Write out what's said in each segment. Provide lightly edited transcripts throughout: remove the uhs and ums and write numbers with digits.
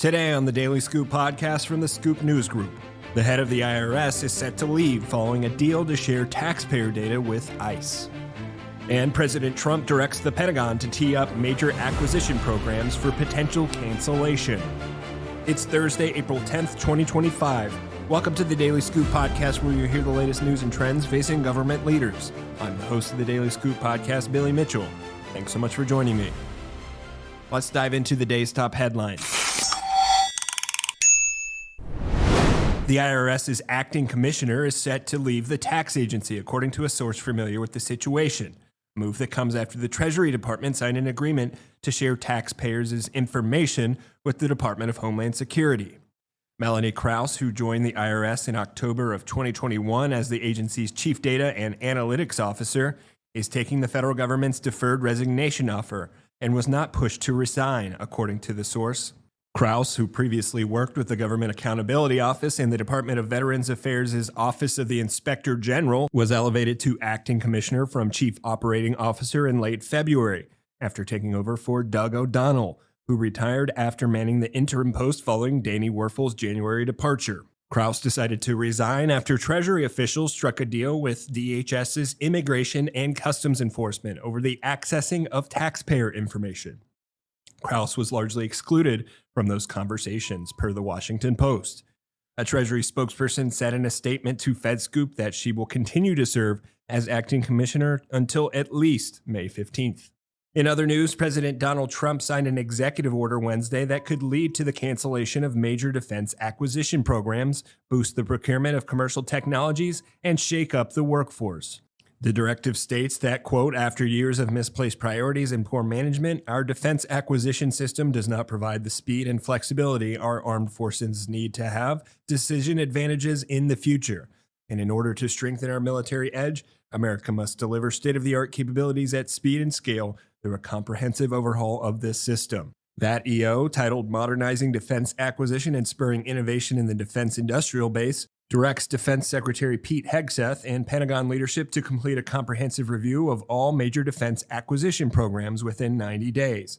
Today on the Daily Scoop podcast from the Scoop News Group, the head of the IRS is set to leave following a deal to share taxpayer data with ICE. And President Trump directs the Pentagon to tee up major acquisition programs for potential cancellation. It's Thursday, April 10th, 2025. Welcome to the Daily Scoop podcast, where you hear the latest news and trends facing government leaders. I'm the host of the Daily Scoop podcast, Billy Mitchell. Thanks so much for joining me. Let's dive into the day's top headlines. The IRS's acting commissioner is set to leave the tax agency, according to a source familiar with the situation. A move that comes after the Treasury Department signed an agreement to share taxpayers' information with the Department of Homeland Security. Melanie Krause, who joined the IRS in October of 2021 as the agency's chief data and analytics officer, is taking the federal government's deferred resignation offer and was not pushed to resign, according to the source. Krause, who previously worked with the Government Accountability Office and the Department of Veterans Affairs' Office of the Inspector General, was elevated to acting commissioner from chief operating officer in late February, after taking over for Doug O'Donnell, who retired after manning the interim post following Danny Werfel's January departure. Krause decided to resign after Treasury officials struck a deal with DHS's Immigration and Customs Enforcement over the accessing of taxpayer information. Krause was largely excluded from those conversations, per the Washington Post. A Treasury spokesperson said in a statement to FedScoop that she will continue to serve as acting commissioner until at least May 15th. In other news, President Donald Trump signed an executive order Wednesday that could lead to the cancellation of major defense acquisition programs, boost the procurement of commercial technologies, and shake up the workforce. The directive states that, quote, after years of misplaced priorities and poor management, our defense acquisition system does not provide the speed and flexibility our armed forces need to have decision advantages in the future. And in order to strengthen our military edge, America must deliver state-of-the-art capabilities at speed and scale through a comprehensive overhaul of this system. That EO, titled Modernizing Defense Acquisition and Spurring Innovation in the Defense Industrial Base, directs Defense Secretary Pete Hegseth and Pentagon leadership to complete a comprehensive review of all major defense acquisition programs within 90 days.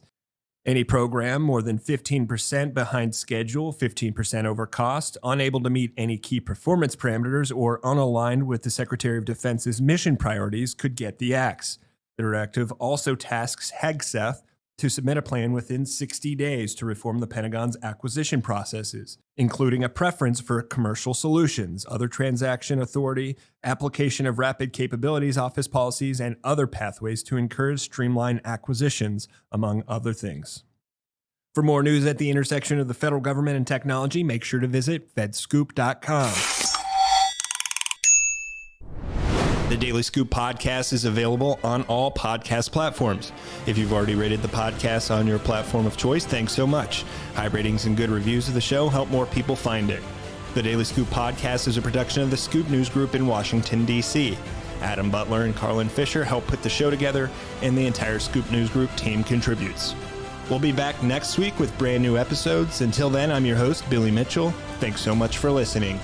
Any program more than 15% behind schedule, 15% over cost, unable to meet any key performance parameters, or unaligned with the Secretary of Defense's mission priorities could get the axe. The directive also tasks Hegseth to submit a plan within 60 days to reform the Pentagon's acquisition processes, including a preference for commercial solutions, other transaction authority, application of rapid capabilities office policies, and other pathways to encourage streamlined acquisitions, among other things. For more news at the intersection of the federal government and technology, make sure to visit fedscoop.com. The Daily Scoop podcast is available on all podcast platforms. If you've already rated the podcast on your platform of choice, thanks so much. High ratings and good reviews of the show help more people find it. The Daily Scoop podcast is a production of the Scoop News Group in Washington, D.C. Adam Butler and Carlin Fisher help put the show together, and the entire Scoop News Group team contributes. We'll be back next week with brand new episodes. Until then, I'm your host, Billy Mitchell. Thanks so much for listening.